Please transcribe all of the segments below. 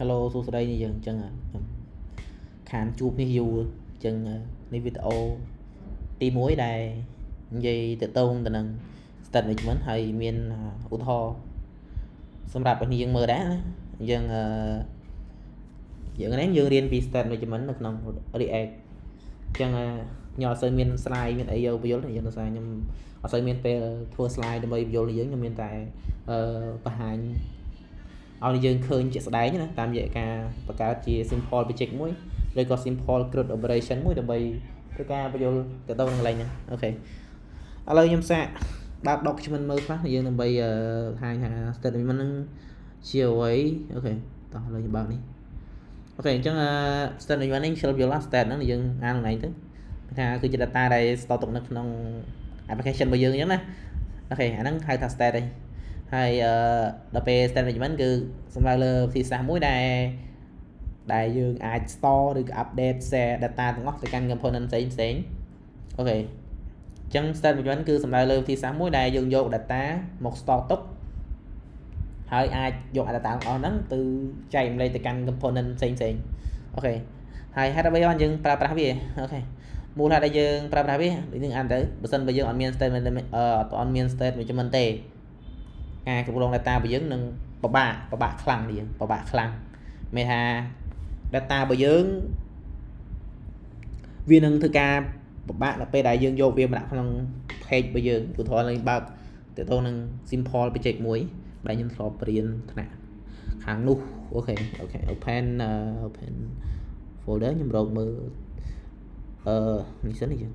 Hello សួស្តីនេះយើងអញ្ចឹងខ្ញុំខានជួបនេះយូរអញ្ចឹងនេះវីដេអូទី1ដែលនិយាយទៅតងទៅនឹង state management ហើយមានឧទាហរណ៍សម្រាប់ឲ្យយើងមើលដែរណាយើងនេះយើងរៀនពី state management នៅក្នុង React អញ្ចឹងខ្ញុំអត់សូវមាន slide មានអីយកបញ្យល់ទេយើងដោយសារខ្ញុំអត់សូវមានពេលធ្វើ slide ដើម្បីបញ្យល់យើងខ្ញុំមានតែបង្ហាញឲ្យយើងឃើញជាក់ស្ដែងណាតាមរយៈការបង្កើតជា simple project មួយឬក៏ simple CRUD operation មួយដើម្បីធ្វើការបញ្យល់ទៅដល់កន្លែងហ្នឹងអូខេឥឡូវខ្ញុំសាកបើក document មើលខ្លះយើងដើម្បីបង្ហាញថា statement ហ្នឹងជាអ្វីអូខេតោះឥឡូវខ្ញុំបើកនេះអូខេអញ្ចឹង statement នេះឆ្លុះយល់ state ហ្នឹងយើងអានខ្លួនឯងទៅថាគឺជា data ដែល store ទុកនៅក្នុង application របស់យើងអញ្ចឹងណាអូខេអាហ្នឹងហៅថា state ទេហើយដល់ពេល state management គឺសំដៅលើវិធីសាស្ត្រមួយដែលយើងអាច store ឬក៏ update share data ទាំងអស់ទៅកាន់ component ផ្សេងអូខេអញ្ចឹង state management គឺសំដៅលើវិធីសាស្ត្រមួយដែលយើងយក data មក store ទុកហើយអាចយក data ទាំងអស់ហ្នឹងទៅចែកម្លែកទៅកាន់ component ផ្សេងអូខេហើយហេតុអ្វីបានយើងប្រើប្រាស់វាអូខេមូលហេតុដែលយើងប្រើប្រាស់វានឹងអានទៅបើសិនបើយើងអត់មាន state management អត់មាន state management ទេការគ្រប់គ្រង data របស់យើងនឹងពិបាកខ្លាំងមានថា data របស់យើងវានឹងធ្វើការពិបាកដល់ពេលដែលយើងយកវាមកដាក់ក្នុង page របស់យើងឧទាហរណ៍ឡើងបើកទៅទៅនឹង simple project មួយដែលខ្ញុំធ្លាប់រៀនថ្នាក់ខាងនោះអូខេ open folder ខ្ញុំរកមើលនេះសិននេះយើង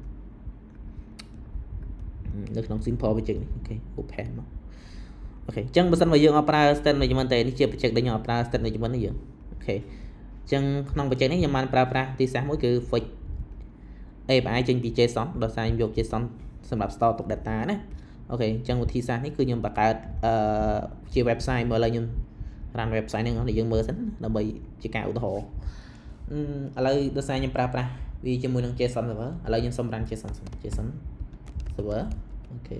នៅក្នុង simple project នេះអូខេ open មកអូខេអញ្ចឹងបើសិនបើយើងអត់ប្រើ state management ទេនេះជា project ដែលខ្ញុំអត់ប្រើ state management នេះយើងអូខេអញ្ចឹងក្នុង project នេះខ្ញុំបានប្រើប្រាស់ទីសាស្ត្រមួយគឺ fetch API ចេញពី JSON ដោយសារខ្ញុំយក JSON សម្រាប់ store ទុក data ណាអូខេអញ្ចឹងវិធីសាស្ត្រនេះគឺខ្ញុំបង្កើតជា website មើលឥឡូវខ្ញុំ run website ហ្នឹងឲ្យយើងមើលសិនដើម្បីជាការឧទាហរណ៍ឥឡូវដោយសារខ្ញុំប្រើប្រាស់វាជាមួយនឹង JSON server ឥឡូវខ្ញុំសុំ run JSON server អូខេ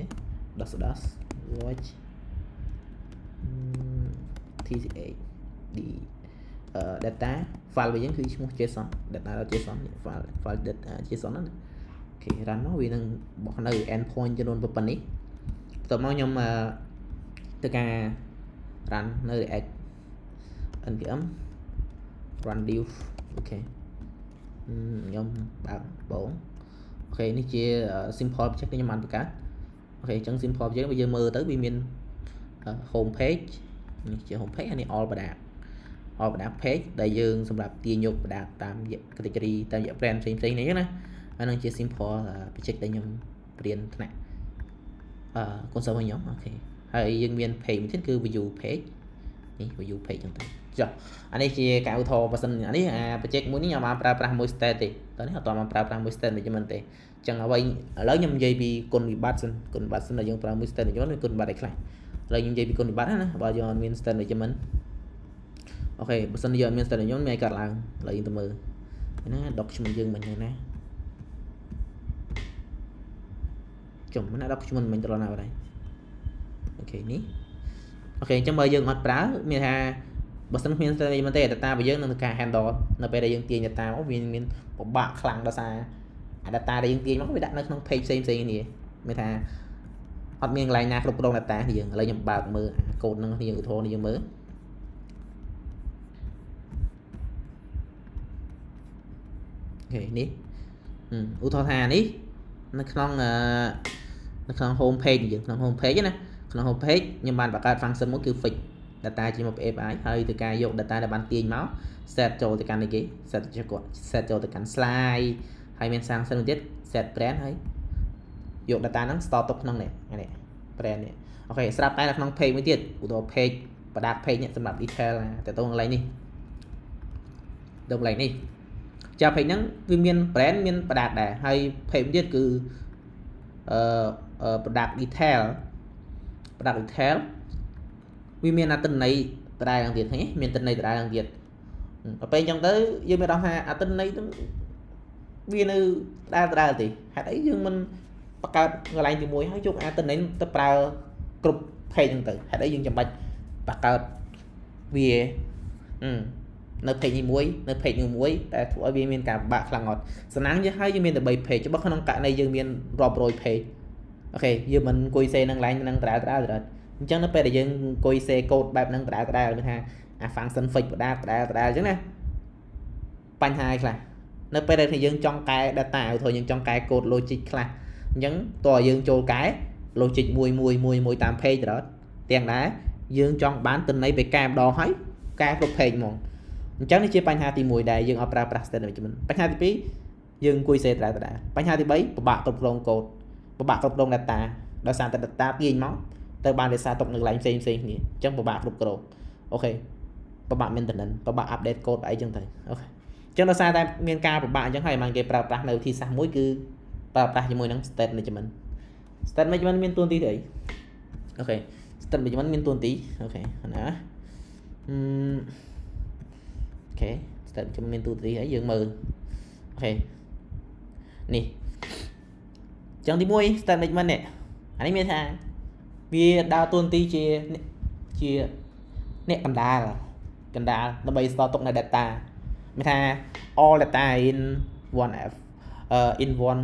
watch tch data file របស់យើងគឺឈ្មោះ JSON data.json file data JSON ហ្នឹងអូខេ run មកវានឹងបោះនៅ endpoint ចំនួនប៉ុណ្នេះបន្ទាប់មកខ្ញុំធ្វើការ run នៅ React npm run div អូខេខ្ញុំបើកបងអូខេនេះជា simple project ខ្ញុំបានបង្កើតអូខេអញ្ចឹង simple project បើយើងមើលទៅវាមាន home page នេះជា home page នេះ all product page ដែលយើងសម្រាប់ទាញយក product តាមរយៈ category តាមរយៈ brand ផ្សេងៗនេះណាអានឹងជា simple project ដែលខ្ញុំរៀនថ្នាក់console របស់ខ្ញុំអូខេហើយយើងមាន page មួយទៀតគឺ view page នេះ view page ចឹងទៅចុះអានេះជាការឧទាហរណ៍បើសិនអានេះproject មួយនេះខ្ញុំបានប្រើប្រាស់មួយ state ទេតើនេះអត់បានប្រើប្រាស់មួយ state management ទេអញ្ចឹងអ្វីឥឡូវខ្ញុំនិយាយពីគុណវិបត្តិសិនដែលយើងប្រើមួយ state management មានគុណវិបត្តិអីខ្លះឥឡូវខ្ញុំនិយាយពីគុណវិបត្តិណាបើយើងអត់មាន state management អូខេបើសិនយើងអត់មាន state management មានអីកើតឡើងឥឡូវយើងទៅមើលណា document យើងមិនហ្នឹងណាចុះណា document មិនត្រឡប់ណាបាត់ហើយអូខេនេះអូខេអញ្ចឹងបើយើងអត់ប្រើមានថាបើសិនគ្មាន state management ទេ data របស់យើងនឹងការ handle នៅពេលដែលយើងទាញ data មកវាមានពិបាកខ្លាំងដោយសារអា data ដែលយើងទាញមកវាដាក់នៅក្នុង page ផ្សេងនេះមានថាអត់មានកន្លែងណាគ្រប់គ្រង data នេះយើងឥឡូវខ្ញុំបើកមើលកូដហ្នឹងយើងឧទាហរណ៍នេះយើងមើលអូខេនេះឧទាហរណ៍ថានេះនៅក្នុង home page យើងក្នុង home page ណាក្នុង home page ខ្ញុំបានបង្កើត function មួយគឺ fetch data ជាមួយ API ហើយទៅការយក data ដែលបានទាញមក set ចូលទៅកាន់នេះគេ set ចូលទៅកាន់ slide ហើយមាន function មួយទៀត set brand ហើយយក data ហ្នឹង store ទុកក្នុងនេះ brand នេះអូខេស្រាប់តែនៅក្នុង page មួយទៀតឧទាហរណ៍ page ប្រដាប់ page នេះសម្រាប់ detail ទៅកន្លែងនេះទៅកន្លែងនេះចា page ហ្នឹងវាមាន brand មានប្រដាប់ដែរហើយ page មួយទៀតគឺproduct detail វាមានអត្ថន័យដដែលយ៉ាងទៀតឃើញមានអត្ថន័យដដែលយ៉ាងទៀតដល់ពេលអញ្ចឹងទៅយើងមានអារម្មណ៍ថាអត្ថន័យទៅវានៅដដែលទេហេតុអីយើងមិនបង្កើតកន្លែងទី1ហើយយកអត្ថន័យទៅប្រើគ្រប់ page ហ្នឹងទៅហេតុអីយើងចាំបាច់បង្កើតវា នៅ page នេះមួយនៅ page នេះមួយតែធ្វើឲ្យវាមានការបាក់ខ្លាំងអត់សំណាងយើងហើយយើងមានតែ3 page បើក្នុងករណីយើងមានរាប់រយ page អូខេយើងមិនអង្គុយសេនឹង line នឹងដដែលអញ្ចឹងនៅពេលដែលយើងអង្គុយសេកូដបែបហ្នឹងដដែលមានថាអា function fix ដដែលអញ្ចឹងណាបញ្ហាខ្លះនៅពេលដែលយើងចង់កែ data ឧទាហរណ៍យើងចង់កែកូដ logic ខ្លះអញ្ចឹងតើយើងចូលកែ logic មួយតាម page ទាំងដែរយើងចង់បានទិន្នន័យទៅកែម្ដងហើយកែគ្រប់ page ហ្មងអញ្ចឹងនេះជាបញ្ហាទី1ដែលយើងអត់ប្រើប្រាស់ statement management បញ្ហាទី2យើងអង្គុយសេដដែលបញ្ហាទី3ពិបាកគ្រប់គ្រងកូដពិបាកគ្រប់គ្រង data ដោយសារតែ data ទាញមកទៅបានរក្សាទុកនៅកន្លែងផ្សេងគ្នាអញ្ចឹងពិបាកគ្រប់គ្រងអូខេពិបាក maintenance ពិបាក update code អីចឹងទៅអូខេអញ្ចឹងដោយសារតែមានការពិបាកអញ្ចឹងហើយបានគេប្រើប្រាស់នៅវិធីសាស្ត្រមួយគឺប្រើប្រាស់ជាមួយនឹង statement management statement management មានតួនាទីអីអូខេ statement management មានតួនាទីអូខេណាអូខេ statement មានតួនាទីអីយើងមើលអូខេនេះអញ្ចឹងទី1 statement management នេះអានេះមានថាវាដើរតួនាទីជាអ្នកកណ្ដាលដើម្បីស្ថិតទុកនៅ data មានថា all data in one in one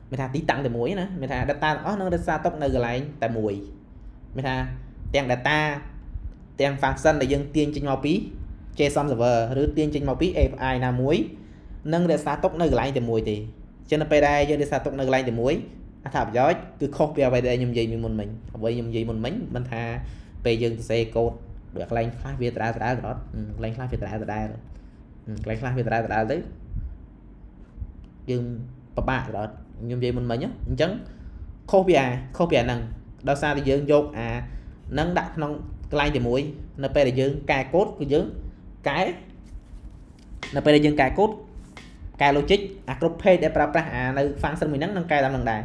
មានថាទីតាំងតែមួយណាមានថា data ទាំងអស់នឹងរក្សាទុកនៅកន្លែងតែមួយមានថាទាំង data ទាំង function ដែលយើងទាញចេញមកពី JSON server ឬទាញចេញមកពី API ណាមួយនឹងរក្សាទុកនៅកន្លែងតែមួយទេអញ្ចឹងនៅពេលដែលយើងរក្សាទុកនៅកន្លែងតែមួយអត្ថប្រយោជន៍គឺខុសពីអ្វីដែលខ្ញុំនិយាយពីមុនមិញអ្វីខ្ញុំនិយាយមុនមិញមិនថាពេលយើងសរសេរកូដវាកន្លែងខ្លះវាដដែលក៏អត់កន្លែងខ្លះវាដដែលកន្លែងខ្លះវាដដែលទៅយើងពិបាកក៏អត់ខ្ញុំនិយាយមុនមិញអញ្ចឹងខុសពីអាហ្នឹងដោយសារតែយើងយកអានឹងដាក់ក្នុងកន្លែងតែមួយនៅពេលដែលយើងកែកូដគឺយើងកែនៅពេលដែលយើងកែកូដកែ logic អាគ្រប់ page ដែលប្រើប្រាស់អានៅ function មួយហ្នឹងនឹងកែតាមនឹងដែរ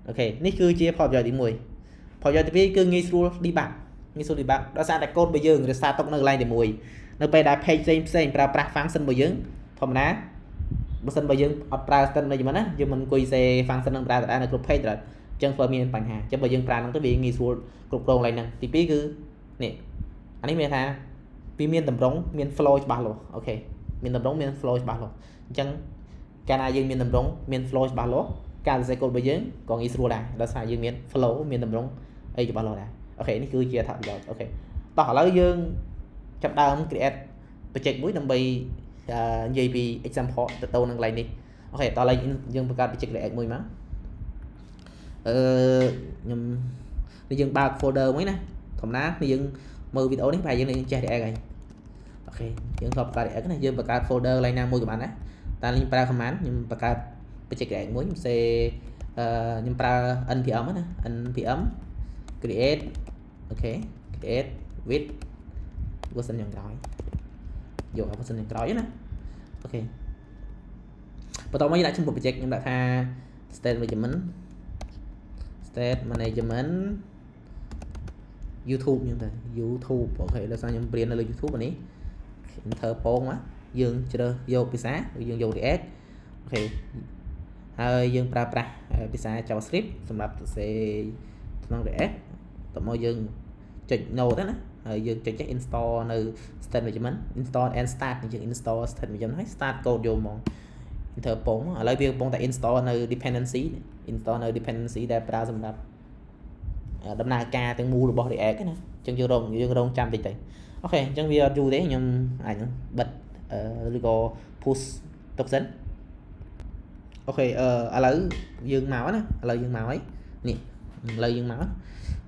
អូខេនេះគឺជាផលប្រយោជន៍ទី1ផលប្រយោជន៍ទី2គឺងាយស្រួល debug ដោយសារតែកូដរបស់យើងរក្សាទុកនៅកន្លែងតែមួយនៅពេលដែល page ផ្សេងប្រើប្រាស់ function របស់យើងធម្មតាបើសិនបើយើងអត់ប្រើ statement management ណាយើងមិនអង្គុយសេ function នឹងប្រើដដែលនៅគ្រប់ page អញ្ចឹងធ្វើមានបញ្ហាអញ្ចឹងបើយើងប្រើហ្នឹងទៅវាងាយស្រួលគ្រប់គ្រងឡើងហ្នឹងទី2គឺនេះអានេះមានថាវាមានតម្រងមាន flow ច្បាស់លាស់អូខេមានតម្រងមាន flow ច្បាស់លាស់អញ្ចឹងកាលណាយើងមានតម្រងមាន flow ច្បាស់លាស់ការសរសេរកូដរបស់យើងក៏ងាយស្រួលដែរដោយសារយើងមាន flow មានតម្រងអីច្បាស់លាស់ដែរអូខេនេះគឺជាអត្ថប្រយោជន៍អូខេតោះឥឡូវយើងចាប់ដើម create project មួយដើម្បីនិយាយពី example ទៅនឹងកន្លែងនេះអូខេតោះឥឡូវយើងបង្កើត project react មួយមកខ្ញុំនេះយើងបើក folder មួយណាធម្មតាយើងមើលវីដេអូនេះប្រហែលយើងនឹងចេះ react ហើយអូខេយើងធ្លាប់បង្កើត react ណាយើងបង្កើត folder កន្លែងណាមួយក៏បានដែរតែខ្ញុំប្រើ command ខ្ញុំបង្កើត project react មួយខ្ញុំសេខ្ញុំប្រើ npm ណា npm create អូខេ create with version យ៉ាងក្រោយយក version យ៉ាងក្រោយណាអូខេបន្តមកយើងដាក់ឈ្មោះ project ខ្ញុំដាក់ថា state management YouTube ខ្ញុំទៅ YouTube អូខេដោយសារខ្ញុំរៀននៅលើ YouTube អានេះ enter ពងមកយើងជ្រើសយកភាសាយើងយក React អូខេហើយយើងប្រើប្រាស់ភាសា JavaScript សម្រាប់សរសេរក្នុង React តមកយើងចុច node ទៅណាហើយយើងចុច install នៅ state management install and start យើង install state management ហើយ start code យកមក enter ពងឥឡូវវាកំពុងតែ install នៅ dependency ដែលប្រើសម្រាប់ដំណើរការទាំងមូលរបស់ React ណាអញ្ចឹងយើងរងចាំតិចទៅអូខេអញ្ចឹងវាអត់យូរទេខ្ញុំអាចបិទឬក៏ push ទុកសិនអូខេឥឡូវយើងមកណាឥឡូវយើងមកហើយនេះឥឡូវយើងមក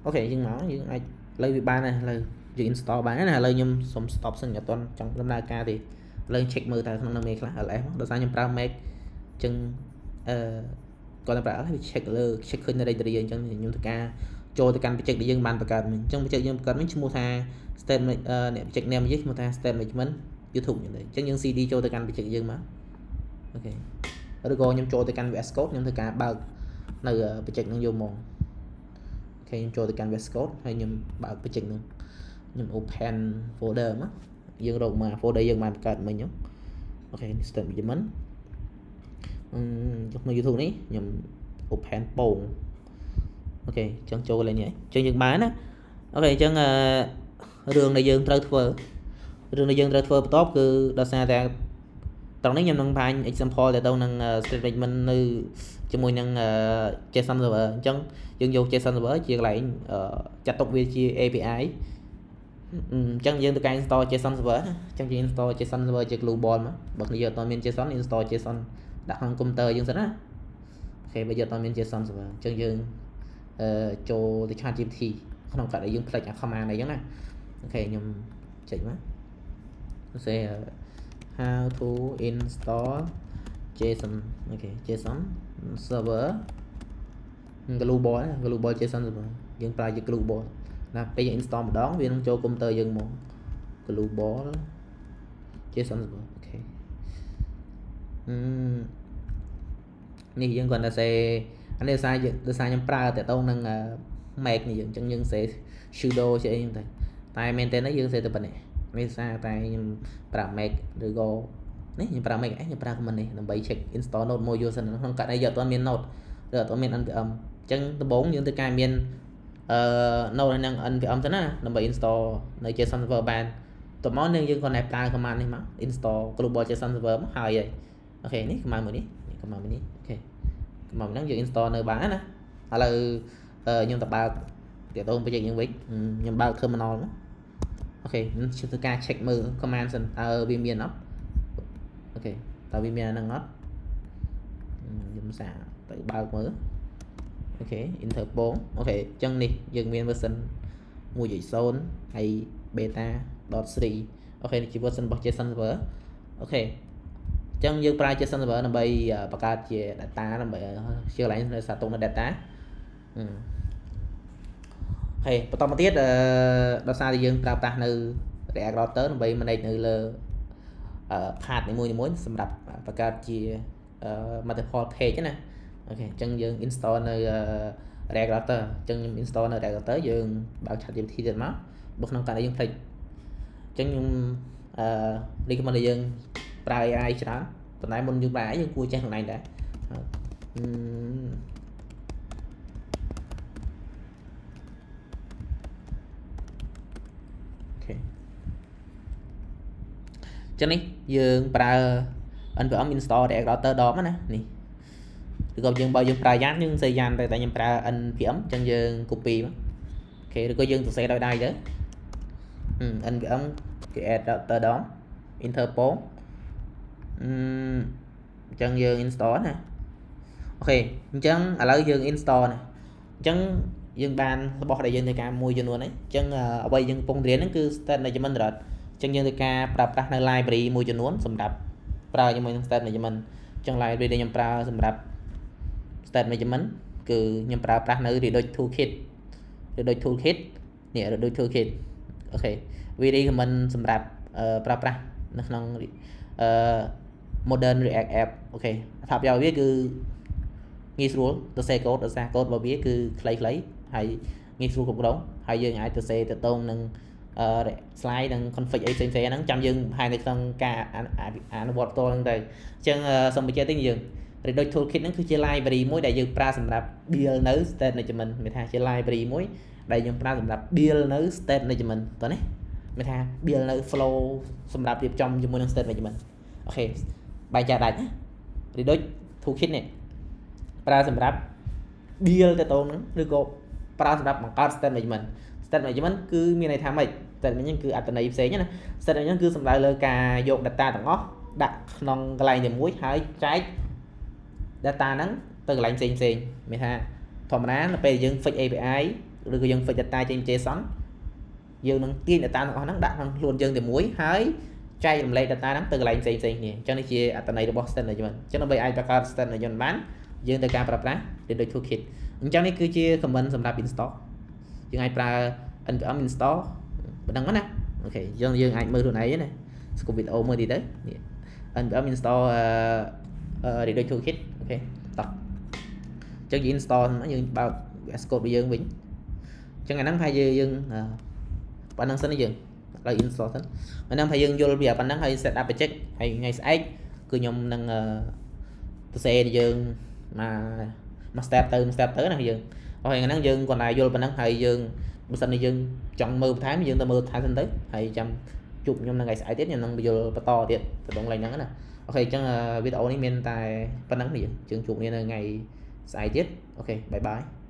អូខេយើងមកយើងអាចឥឡូវវាបានហើយឥឡូវយើង install បានណាឥឡូវខ្ញុំសុំ stop សិនអត់ទាន់ចង់ដំណើរការទេឥឡូវ check មើលតើក្នុងនោះមានខ្លះ ls ដោយសារខ្ញុំប្រើ make អញ្ចឹងគាត់តែប្រើ ls វា check លើ check ឃើញ directory អញ្ចឹងខ្ញុំធ្វើការចូលទៅកាន់ project ដែលយើងបានបង្កើតមិញអញ្ចឹង project យើងបង្កើតមិញឈ្មោះថា state អ្នក project name យើងឈ្មោះថា state management YouTube អញ្ចឹងយើង cd ចូលទៅកាន់ project យើងមកអូខេឬក៏ខ្ញុំចូលទៅកាន់ VS Code ខ្ញុំធ្វើការបើកនៅ project នឹងយកមកអូខេខ្ញុំចូលទៅកាន់ VS Code ហើយខ្ញុំបើក project នឹងខ្ញុំ open folder មកយើងរកមក folder យើងបានបង្កើតមិញអូខេ state management យកនៅ YouTube នេះខ្ញុំ open ពងអូខេអញ្ចឹងចូលកន្លែងនេះអញ្ចឹងយើងបានណាអូខេអញ្ចឹងរឿងដែលយើងត្រូវធ្វើ រឿងដែលយើងត្រូវធ្វើបន្ទាប់គឺដោយសារតែត្រង់នេះខ្ញុំនឹងបង្ហាញ example ទៅនឹង state management នៅជាមួយនឹង JSON server អញ្ចឹងយើងយក JSON server ជាកន្លែងចាត់ទុកវាជា API អញ្ចឹងយើងទៅការ install JSON server ណាអញ្ចឹងយើង install JSON server ជា global មកបើគ្នាយើងអត់មាន JSON install JSON ដាក់ក្នុង computer យើងសិនណាអូខេបើយើងអត់មាន JSON server អញ្ចឹងយើងចូលទៅ ChatGPT ក្នុងករណីយើងផ្លេចអា command អីចឹងណាអូខេខ្ញុំចេញមក say how to install JSON okay JSON server global JSON server យើងប្រើជា global ណាពេលយើង install ម្ដងវានឹងចូល computer យើងមក global JSON server អូខេនេះយើងគាត់ថា say អានេះដោយសារខ្ញុំប្រើតែតោងនឹង Mac នេះយើងអញ្ចឹងយើង say sudo ជាអីហ្នឹងតែមែនតើយើង say តែប៉ុណ្ណេះមានសារតែខ្ញុំប្រើ Mac ឬក៏នេះខ្ញុំប្រើ Mac ខ្ញុំប្រើ command នេះដើម្បី check install node module សិនក្នុងករណីយើងអត់មាន node ឬអត់មាន npm អញ្ចឹងដំបូងយើងត្រូវការមានnode នឹង npm ទៅណាដើម្បី install នៅ JSON server បានតមកនឹងយើងគាត់តែប្រើ command នេះមក install global JSON server មកហើយអូខេនេះ command មួយនេះ command មួយនេះអូខេ command ហ្នឹងយើង install នៅបានណាឥឡូវខ្ញុំទៅបើកទាក់ទង project យើងវិញខ្ញុំបើក terminal មកអូខេខ្ញុំធ្វើការ check មើល command សិនតើវាមានអត់អូខេតើវាមានអាហ្នឹងអត់ខ្ញុំសារទៅបើកមើលអូខេ enter ពងអូខេអញ្ចឹងនេះយើងមាន version 1.0 ហើយ beta.3 អូខេនេះជា version របស់ JSON server អូខេអញ្ចឹងយើងប្រើ JSON server ដើម្បីបង្កើតជា data ដើម្បីជាកន្លែងសាទុកនៅ data ហើយបន្តមកទៀតដោយសារតែយើងប្រើប្រាស់នៅ React Router ដើម្បី manage នៅលើpath នីមួយៗសម្រាប់បង្កើតជា multiple page ណាអូខេអញ្ចឹងយើង install នៅ React Router អញ្ចឹងខ្ញុំ install នៅ React Router យើងបើក ChatGPT ទៀតមកបើក្នុងករណីយើងភ្លេចអញ្ចឹងខ្ញុំrecommend ឲ្យយើងប្រើ AI ច្រើនប៉ុន្តែមុនយើងប្រើ AI យើងគួរចេះខ្លួនឯងដែរចឹងនេះយើងប្រើ npm install React Router ដបណានេះឬក៏យើងបើយើងប្រើយ៉ាងយើងសេយ៉ាងតែខ្ញុំប្រើ npm ចឹងយើង copy មកអូខេឬក៏យើងសរសេរដោយដៃទៅnpm create router ដង enter ពងចឹងយើង install ណាអូខេអញ្ចឹងឥឡូវយើង install ណាអញ្ចឹងយើងបានរបស់ដែលយើងត្រូវការមួយចំនួនហ្នឹងអញ្ចឹងអ្វីយើងកំពុងរៀនហ្នឹងគឺ state management រត់អញ្ចឹងយើងត្រូវការប្រើប្រាស់នៅ library មួយចំនួនសម្រាប់ប្រើជាមួយនឹង state management អញ្ចឹង library ដែលខ្ញុំប្រើសម្រាប់ state management គឺខ្ញុំប្រើប្រាស់នៅ Redux toolkit នេះ Redux toolkit អូខេវា recommend សម្រាប់ប្រើប្រាស់នៅក្នុងmodern React app អូខេអត្ថប្រយោជន៍វាគឺងាយស្រួលទៅសេកូដដោយសារកូដរបស់វាគឺខ្លីៗហើយងាយស្រួលគ្រប់គ្រងហើយយើងអាចទៅសេទៅតងនឹងslide និង config អីផ្សេងៗហ្នឹងចាំយើងបង្ហាញនៅក្នុងការអនុវត្តផ្ទាល់ហ្នឹងទៅអញ្ចឹងសូមបញ្ជាក់តិចយើង Redux toolkit ហ្នឹងគឺជា library មួយដែលយើងប្រើសម្រាប់ build នៅ state management មានថាជា library មួយដែលយើងប្រើសម្រាប់ build នៅ state management តោះនេះមានថា build នៅ flow សម្រាប់រៀបចំជាមួយនឹង state management អូខេបែងចែកដាច់ណា Redux toolkit នេះប្រើសម្រាប់ build ទៅតងហ្នឹងឬក៏ប្រើសម្រាប់បង្កើត state management state management គឺមានន័យថាម៉េច state management គឺអត្ថន័យផ្សេងណា state management គឺសំដៅលើការយក data ទាំងអស់ដាក់ក្នុងកន្លែងមួយហើយចែក data ហ្នឹងទៅកន្លែងផ្សេងមានថាធម្មតានៅពេលយើង fetch API ឬក៏យើង fetch data ចេញ JSON យើងនឹងទាញ data ទាំងអស់ហ្នឹងដាក់ក្នុងខ្លួនយើងតែមួយហើយចែករំលែក data ហ្នឹងទៅកន្លែងផ្សេងគ្នាអញ្ចឹងនេះជាអត្ថន័យរបស់ state management អញ្ចឹងដើម្បីអាចបង្កើត state management បានយើងត្រូវការប្រើប្រាស់ Redux toolkit អញ្ចឹងនេះគឺជា comment សម្រាប់ install យើងអាចប្រើ npm install ប៉ុណ្ណឹងណាអូខេយើងអាចមើលខ្លួនឯងណាស្គប់វីដេអូមើលតិចទៅនេះ npm install Redux toolkit អូខេតោះអញ្ចឹងយើង install យើងបើក VS Code របស់យើងវិញអញ្ចឹងអាហ្នឹងហើយយើងប៉ុណ្ណឹងសិនយើងឥឡូវ install សិនអាហ្នឹងហើយយើងយល់ពីប៉ុណ្ណឹងហើយ set up project ហើយថ្ងៃស្អែកគឺខ្ញុំនឹងសរសេរយើងមក step ទៅណាយើងអូខេហ្នឹងយើងគាត់ថាយល់ប៉ុណ្ណឹងហើយយើងបើសិនជាយើងចង់មើលបន្ថែមយើងទៅមើលបន្ថែមសិនទៅហើយចាំ chụp nhưng là ngày sẽ tiết nhưng năng video to tiện tự động lành nắng nè ok chẳng video này miền tại phần nắng này chương chụp nên là ngày sẽ tiết ok bye bye